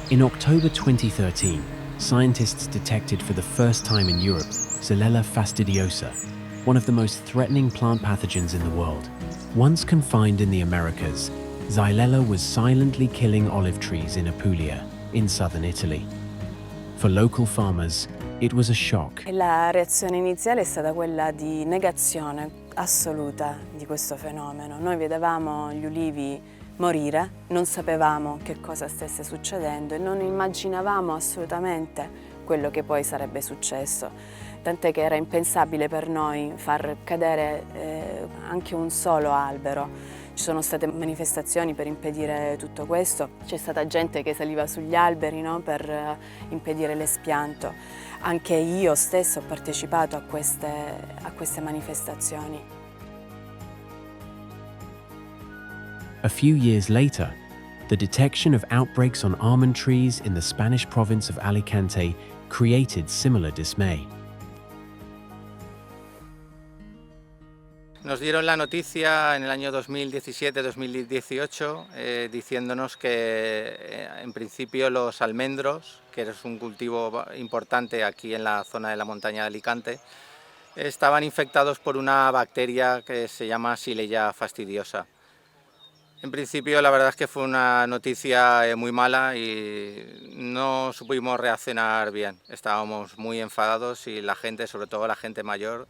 In October 2013, scientists detected for the first time in Europe Xylella fastidiosa, one of the most threatening plant pathogens in the world. Once confined in the Americas, Xylella was silently killing olive trees in Apulia, in southern Italy. For local farmers, it was a shock. La reazione iniziale è stata quella di negazione assoluta di questo fenomeno. Noi vedevamo gli ulivi morire, non sapevamo che cosa stesse succedendo e non immaginavamo assolutamente quello che poi sarebbe successo, tant'è che era impensabile per noi far cadere anche un solo albero. Ci sono state manifestazioni per impedire tutto questo, c'è stata gente che saliva sugli alberi, no, per impedire l'espianto. Anche io stesso ho partecipato a queste manifestazioni. A few years later, the detection of outbreaks on almond trees in the Spanish province of Alicante created similar dismay. Nos dieron la noticia en el año 2017-2018 diciéndonos que en principio los almendros, que es un cultivo importante aquí en la zona de la montaña de Alicante, estaban infectados por una bacteria que se llama Xylella fastidiosa. En principio la verdad es que fue una noticia muy mala y no supimos reaccionar bien. Estábamos muy enfadados y la gente, sobre todo la gente mayor,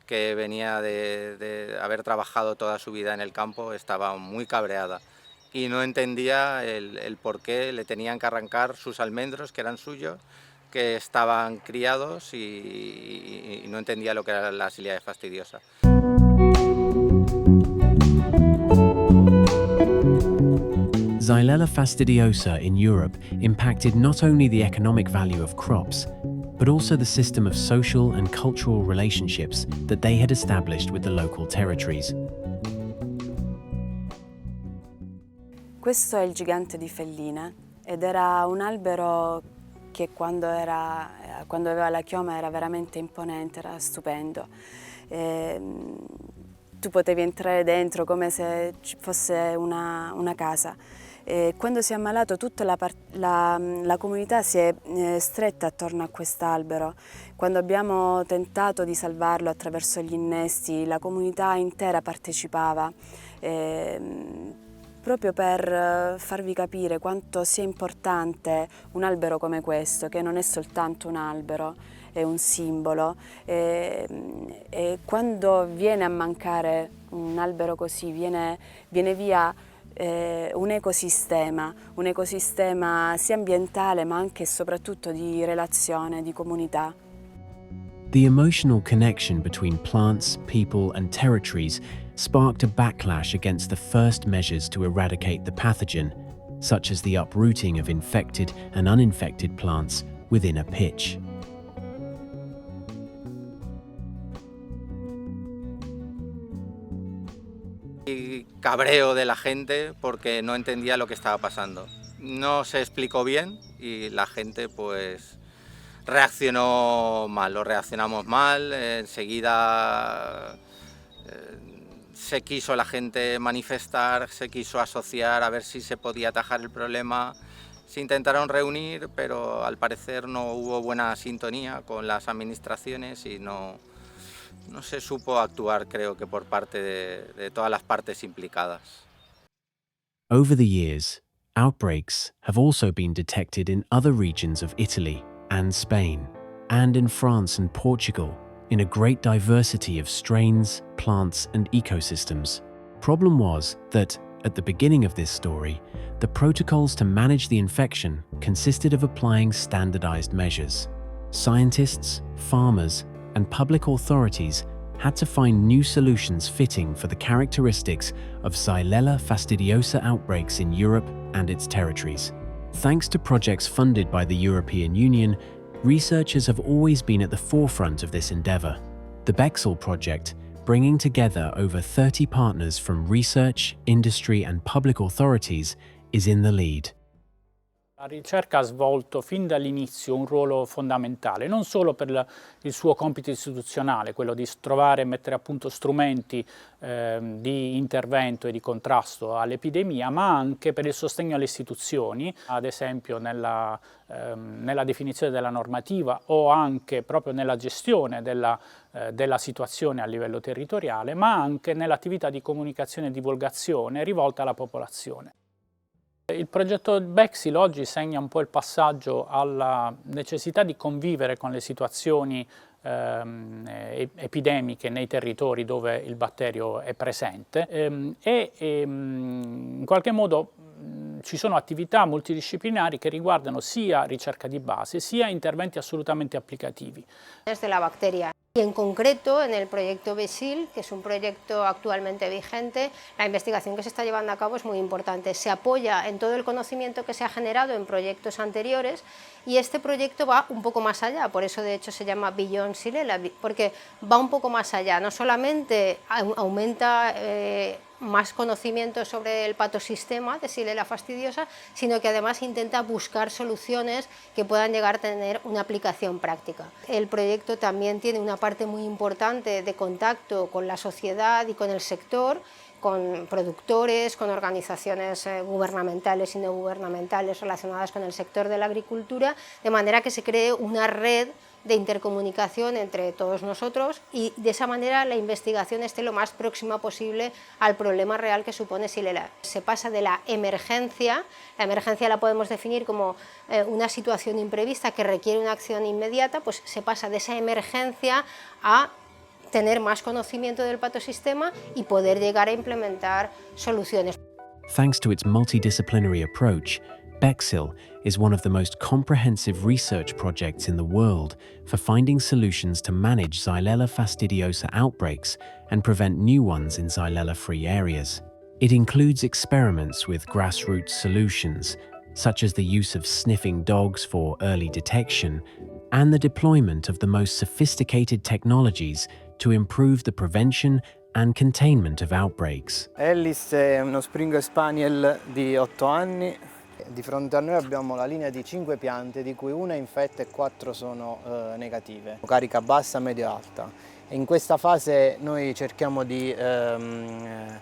que venía de haber trabajado toda su vida en el campo, estaba muy cabreada y no entendía el por qué le tenían que arrancar sus almendros, que eran suyos, que estaban criados y no entendía lo que era la Xylella fastidiosa. Xylella fastidiosa in Europe impacted not only the economic value of crops, but also the system of social and cultural relationships that they had established with the local territories. Questo è il gigante di Felline ed era un albero che quando aveva la chioma era veramente imponente, era stupendo. Tu potevi entrare dentro come se ci fosse una casa. Quando si è ammalato tutta la comunità si è stretta attorno a quest'albero. Quando abbiamo tentato di salvarlo attraverso gli innesti, la comunità intera partecipava, proprio per farvi capire quanto sia importante un albero come questo, che non è soltanto un albero, è un simbolo. E quando viene a mancare un albero così, viene via un ecosistema sia ambientale ma anche e soprattutto di relazione, di comunità. The emotional connection between plants, people, and territories sparked a backlash against the first measures to eradicate the pathogen, such as the uprooting of infected and uninfected plants within a pitch. Cabreo de la gente porque no entendía lo que estaba pasando. No se explicó bien y la gente pues reaccionó mal, lo reaccionamos mal, enseguida se quiso la gente manifestar, se quiso asociar a ver si se podía atajar el problema. Se intentaron reunir, pero al parecer no hubo buena sintonía con las administraciones y no se supo actuar, creo que por parte de todas las partes implicadas. Over the years, outbreaks have also been detected in other regions of Italy and Spain, and in France and Portugal, in a great diversity of strains, plants, and ecosystems. Problem was that, at the beginning of this story, the protocols to manage the infection consisted of applying standardized measures. Scientists, farmers, and public authorities had to find new solutions fitting for the characteristics of Xylella fastidiosa outbreaks in Europe and its territories. Thanks to projects funded by the European Union, researchers have always been at the forefront of this endeavor. The Bexel project, bringing together over 30 partners from research, industry, and public authorities, is in the lead. La ricerca ha svolto fin dall'inizio un ruolo fondamentale, non solo per il suo compito istituzionale, quello di trovare e mettere a punto strumenti di intervento e di contrasto all'epidemia, ma anche per il sostegno alle istituzioni, ad esempio nella definizione della normativa o anche proprio nella gestione della situazione a livello territoriale, ma anche nell'attività di comunicazione e divulgazione rivolta alla popolazione. Il progetto Bexil oggi segna un po' il passaggio alla necessità di convivere con le situazioni epidemiche nei territori dove il batterio è presente in qualche modo ci sono attività multidisciplinari che riguardano sia ricerca di base sia interventi assolutamente applicativi. Desde la bacteria. Y en concreto, en el proyecto BESIL, que es un proyecto actualmente vigente, la investigación que se está llevando a cabo es muy importante. Se apoya en todo el conocimiento que se ha generado en proyectos anteriores y este proyecto va un poco más allá, por eso de hecho se llama Beyond Xylella, porque va un poco más allá, no solamente aumenta más conocimiento sobre el patosistema de Xylella fastidiosa, sino que además intenta buscar soluciones que puedan llegar a tener una aplicación práctica. El proyecto también tiene una parte muy importante de contacto con la sociedad y con el sector, con productores, con organizaciones gubernamentales y no gubernamentales relacionadas con el sector de la agricultura, de manera que se cree una red de intercomunicación entre todos nosotros y de esa manera la investigación esté lo más próxima posible al problema real que supone Xylella. Se pasa de la emergencia la podemos definir como una situación imprevista que requiere una acción inmediata, pues se pasa de esa emergencia a tener más conocimiento del patosistema y poder llegar a implementar soluciones. Thanks to its multidisciplinary approach, Bexil is one of the most comprehensive research projects in the world for finding solutions to manage Xylella fastidiosa outbreaks and prevent new ones in Xylella-free areas. It includes experiments with grassroots solutions, such as the use of sniffing dogs for early detection, and the deployment of the most sophisticated technologies to improve the prevention and containment of outbreaks. Ellis è uno Springer Spaniel di 8 anni. Di fronte a noi abbiamo la linea di 5 piante, di cui una è infetta e 4 sono negative, carica bassa, medio alta. E in questa fase noi cerchiamo di far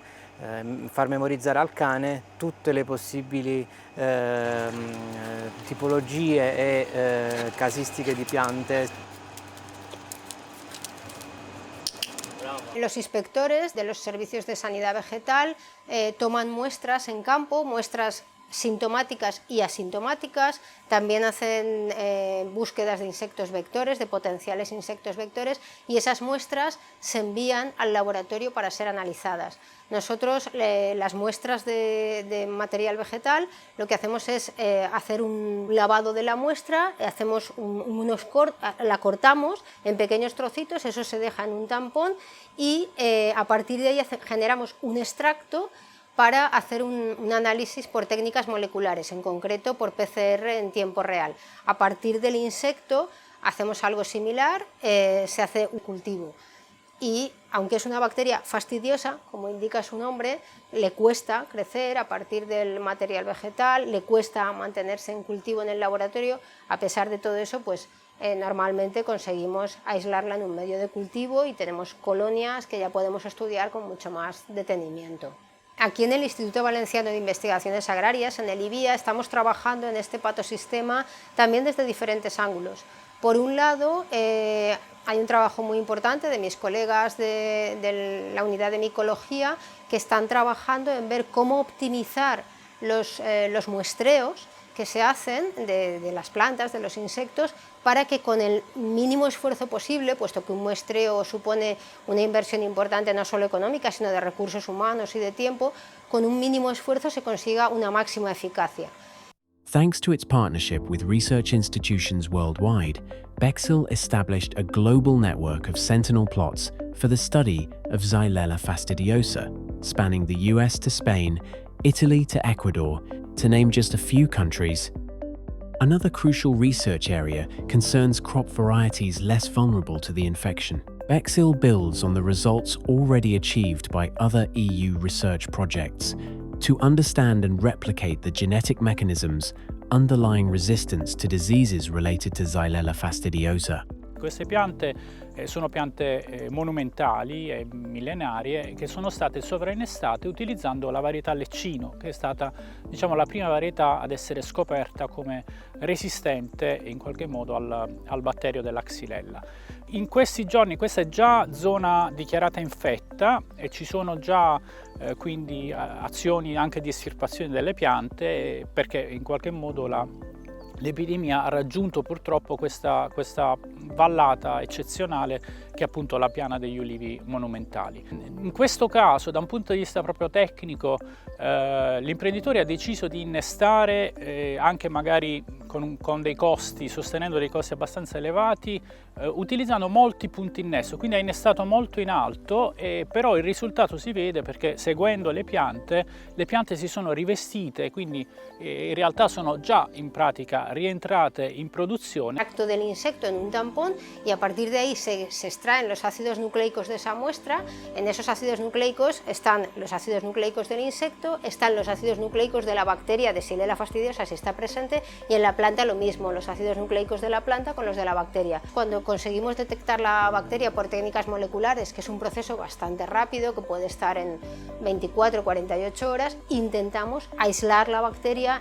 memorizzare al cane tutte le possibili tipologie e casistiche di piante. Los inspectores de los servicios de sanidad vegetal toman muestras en campo, muestras sintomáticas y asintomáticas, también hacen búsquedas de insectos vectores, de potenciales insectos vectores, y esas muestras se envían al laboratorio para ser analizadas. Nosotros las muestras de material vegetal lo que hacemos es hacer un lavado de la muestra, hacemos la cortamos en pequeños trocitos, eso se deja en un tampón y a partir de ahí generamos un extracto para hacer un análisis por técnicas moleculares, en concreto por PCR en tiempo real. A partir del insecto hacemos algo similar, se hace un cultivo. Y aunque es una bacteria fastidiosa, como indica su nombre, le cuesta crecer a partir del material vegetal, le cuesta mantenerse en cultivo en el laboratorio. A pesar de todo eso, pues normalmente conseguimos aislarla en un medio de cultivo y tenemos colonias que ya podemos estudiar con mucho más detenimiento. Aquí en el Instituto Valenciano de Investigaciones Agrarias, en el IVIA, estamos trabajando en este patosistema también desde diferentes ángulos. Por un lado, hay un trabajo muy importante de mis colegas de la unidad de micología que están trabajando en ver cómo optimizar los muestreos que se hacen de las plantas, de los insectos, para que con el mínimo esfuerzo posible, puesto que un muestreo supone una inversión importante no solo económica, sino de recursos humanos y de tiempo, con un mínimo esfuerzo se consiga una máxima eficacia. Thanks to its partnership with research institutions worldwide, Bexil established a global network of sentinel plots for the study of Xylella fastidiosa, spanning the US to Spain, Italy to Ecuador, to name just a few countries. Another crucial research area concerns crop varieties less vulnerable to the infection. Bexil builds on the results already achieved by other EU research projects to understand and replicate the genetic mechanisms underlying resistance to diseases related to Xylella fastidiosa. Queste piante sono piante monumentali e millenarie che sono state sovrainnestate utilizzando la varietà leccino, che è stata, diciamo, la prima varietà ad essere scoperta come resistente in qualche modo al batterio della Xylella. In questi giorni questa è già zona dichiarata infetta e ci sono già quindi azioni anche di estirpazione delle piante, perché in qualche modo l'epidemia ha raggiunto purtroppo questa vallata eccezionale che è appunto la piana degli ulivi monumentali. In questo caso, da un punto di vista proprio tecnico, l'imprenditore ha deciso di innestare anche magari con dei costi, sostenendo dei costi abbastanza elevati, utilizzando molti punti innesto, quindi ha innestato molto in alto, però il risultato si vede perché seguendo le piante si sono rivestite, quindi in realtà sono già in pratica rientrate in produzione. Acto del insecto en un tampón y a partir de ahí se extraen los ácidos nucleicos de esa muestra. En esos ácidos nucleicos están los ácidos nucleicos del insecto, están los ácidos nucleicos de la bacteria de Xylella fastidiosa si está presente, y en la planta lo mismo, los ácidos nucleicos de la planta con los de la bacteria. Cuando conseguimos detectar la bacteria por técnicas moleculares, que es un proceso bastante rápido, que puede estar en 24 o 48 horas, intentamos aislar la bacteria.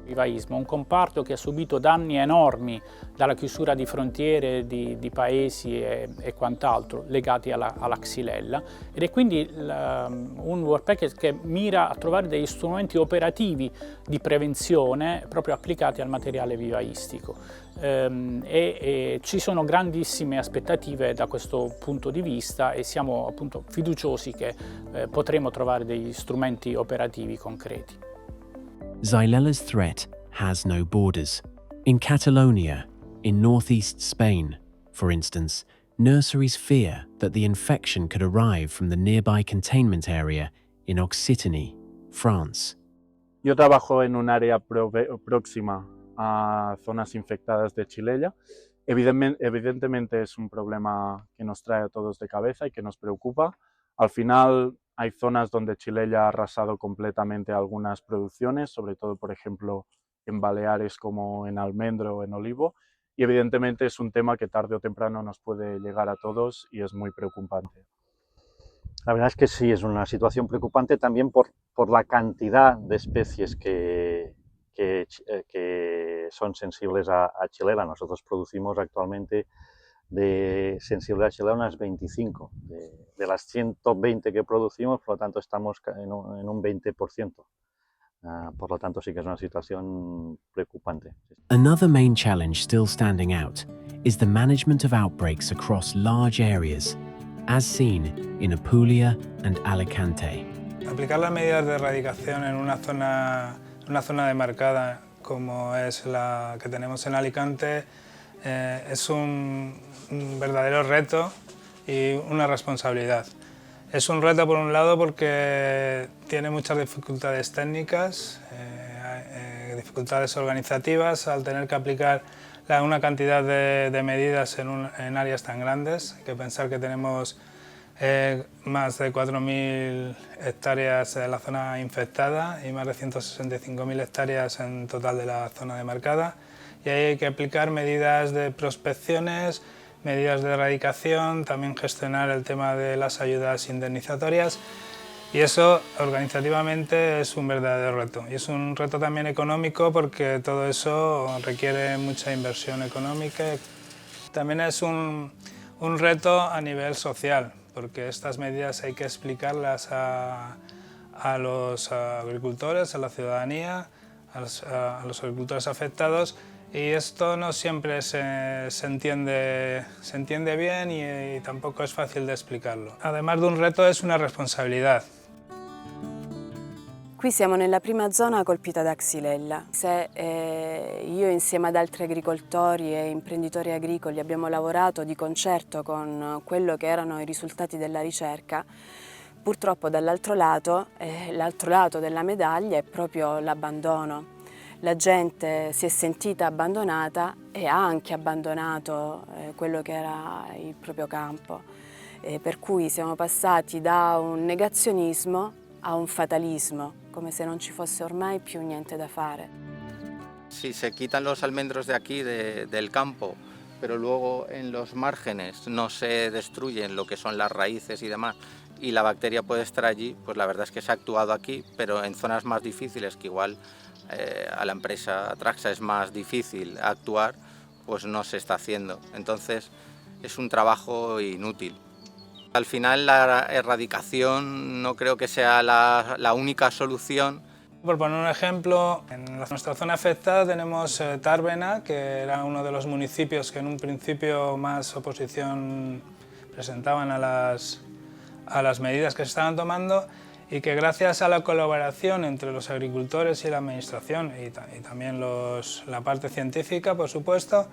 Il vivaismo, un comparto che ha subito danni enormi dalla chiusura di frontiere di paesi e quant'altro legati alla Xylella, ed è quindi un work package che mira a trovare degli strumenti operativi di prevenzione proprio applicati al materiale vivaistico. Ci sono grandissime aspettative da questo punto di vista e siamo appunto fiduciosi che potremo trovare degli strumenti operativi concreti. Xylella's threat has no borders. In Catalonia, in northeast Spain, for instance, nurseries fear that the infection could arrive from the nearby containment area in Occitanie, France. Yo trabajo en un área próxima a zonas infectadas de Xylella. Evidentemente es un problema que nos trae a todos de cabeza y que nos preocupa. Al final hay zonas donde Xylella ha arrasado completamente algunas producciones, sobre todo, por ejemplo, en Baleares como en almendro o en olivo, y evidentemente es un tema que tarde o temprano nos puede llegar a todos y es muy preocupante. La verdad es que sí, es una situación preocupante también por la cantidad de especies que son sensibles a Xylella. Nosotros producimos actualmente de sensibilidad a Xylella unas 25, de las 120 que producimos, por lo tanto estamos en un 20%. Por lo tanto sí que es una situación preocupante. Another main challenge still standing out is the management of outbreaks across large areas, as seen in Apulia and Alicante. Aplicar las medidas de erradicación en una zona demarcada como es la que tenemos en Alicante es un verdadero reto y una responsabilidad. Es un reto por un lado porque tiene muchas dificultades técnicas, dificultades organizativas al tener que aplicar una cantidad de medidas en áreas tan grandes. Hay que pensar que tenemos más de 4.000 hectáreas en la zona infectada y más de 165.000 hectáreas en total de la zona demarcada, y ahí hay que aplicar medidas de prospecciones, medidas de erradicación, también gestionar el tema de las ayudas indemnizatorias, y eso organizativamente es un verdadero reto. Y es un reto también económico porque todo eso requiere mucha inversión económica. También es un reto a nivel social, porque estas medidas hay que explicarlas a los agricultores, a la ciudadanía, a los agricultores afectados, y esto no siempre se entiende bien y tampoco es fácil de explicarlo. Además de un reto es una responsabilidad. Qui siamo nella prima zona colpita da Xylella. Se io insieme ad altri agricoltori e imprenditori agricoli abbiamo lavorato di concerto con quello che erano i risultati della ricerca, purtroppo l'altro lato della medaglia è proprio l'abbandono. La gente si è sentita abbandonata e ha anche abbandonato quello che era il proprio campo, per cui siamo passati da un negazionismo a un fatalismo, come se non ci fosse ormai più niente da fare. si se quitan los almendros de aquí, del campo, pero luego en los márgenes no se destruyen lo que son las raíces y demás, y la bacteria puede estar allí, pues la verdad es que se ha actuado aquí, pero en zonas más difíciles, que igual a la empresa Atraxa es más difícil actuar, pues no se está haciendo. Entonces es un trabajo inútil. Al final la erradicación no creo que sea la única solución. Por poner un ejemplo, en nuestra zona afectada tenemos Tárvena, que era uno de los municipios que en un principio más oposición presentaban a las medidas que se estaban tomando, y que gracias a la colaboración entre los agricultores y la administración y también la parte científica, por supuesto,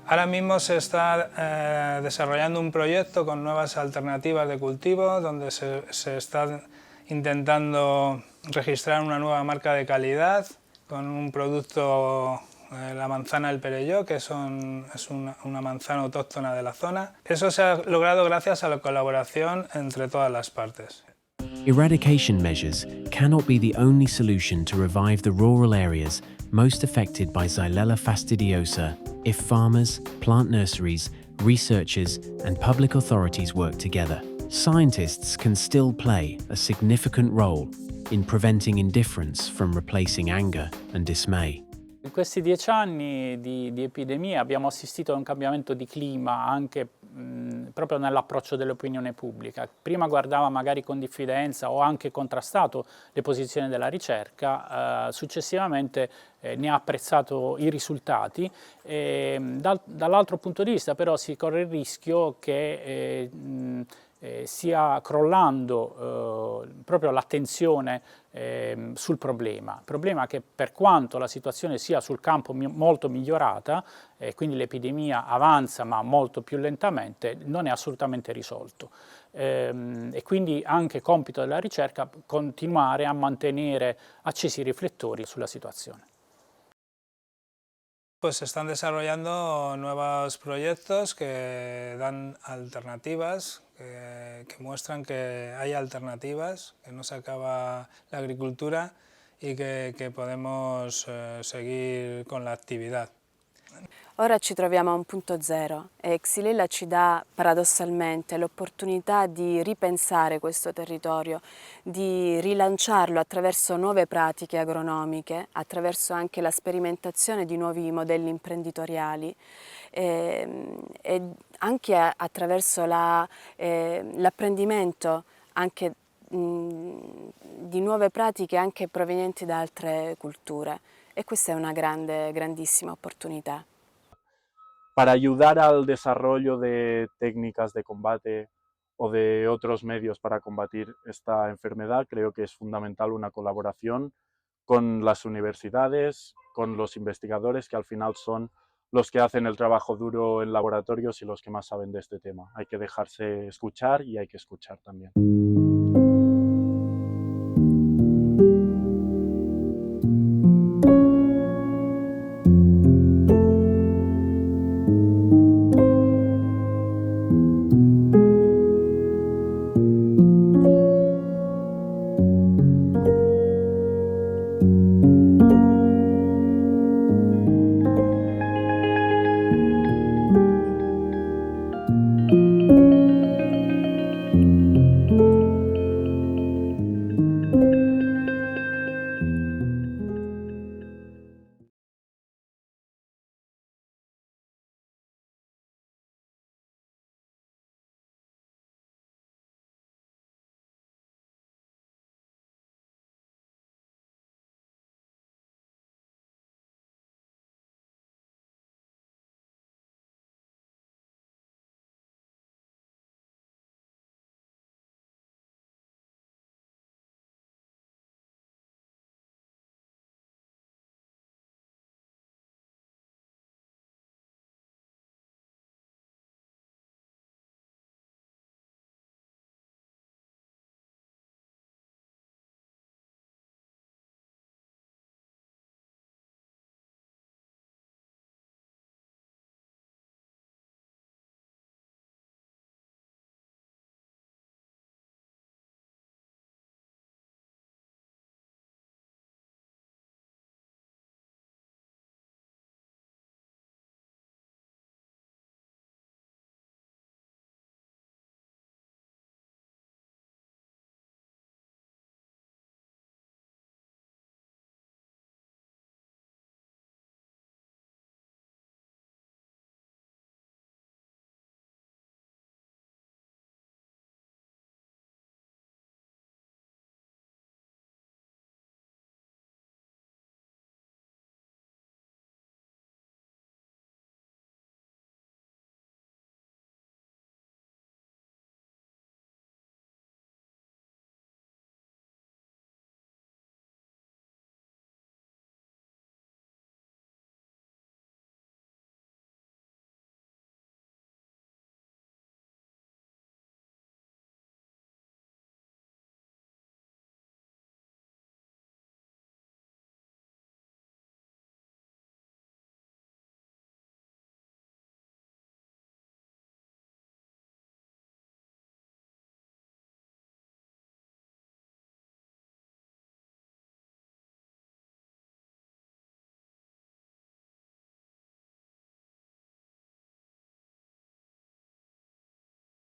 ahora mismo se está desarrollando un proyecto con nuevas alternativas de cultivo, donde se está intentando registrar una nueva marca de calidad con un producto, la manzana del Perelló, que es una manzana autóctona de la zona. Eso se ha logrado gracias a la colaboración entre todas las partes. Eradication measures cannot be the only solution to revive the rural areas most affected by Xylella fastidiosa if farmers, plant nurseries, researchers, and public authorities work together. Scientists can still play a significant role in preventing indifference from replacing anger and dismay. In questi 10 anni di epidemia abbiamo assistito a un cambiamento di clima anche proprio nell'approccio dell'opinione pubblica. Prima guardava magari con diffidenza o anche contrastato le posizioni della ricerca, successivamente ne ha apprezzato i risultati. Dall'altro punto di vista però si corre il rischio che stia crollando proprio l'attenzione sul problema che, per quanto la situazione sia sul campo molto migliorata, quindi l'epidemia avanza ma molto più lentamente, non è assolutamente risolto. E quindi anche compito della ricerca continuare a mantenere accesi i riflettori sulla situazione. Pues se están desarrollando nuevos proyectos que dan alternativas, que muestran que hay alternativas, que no se acaba la agricoltura y que podemos seguir con la attività. Ora ci troviamo a un punto zero e Xylella ci dà paradossalmente l'opportunità di ripensare questo territorio, di rilanciarlo attraverso nuove pratiche agronomiche, attraverso anche la sperimentazione di nuovi modelli imprenditoriali e anche attraverso l'apprendimento anche di nuove pratiche anche provenienti da altre culture, e questa è una grandissima opportunità. Para ayudar al desarrollo de técnicas de combate o de otros medios para combatir esta enfermedad, creo que es fundamental una colaboración con las universidades, con los investigadores, que al final son los que hacen el trabajo duro en laboratorios y los que más saben de este tema. Hay que dejarse escuchar y hay que escuchar también.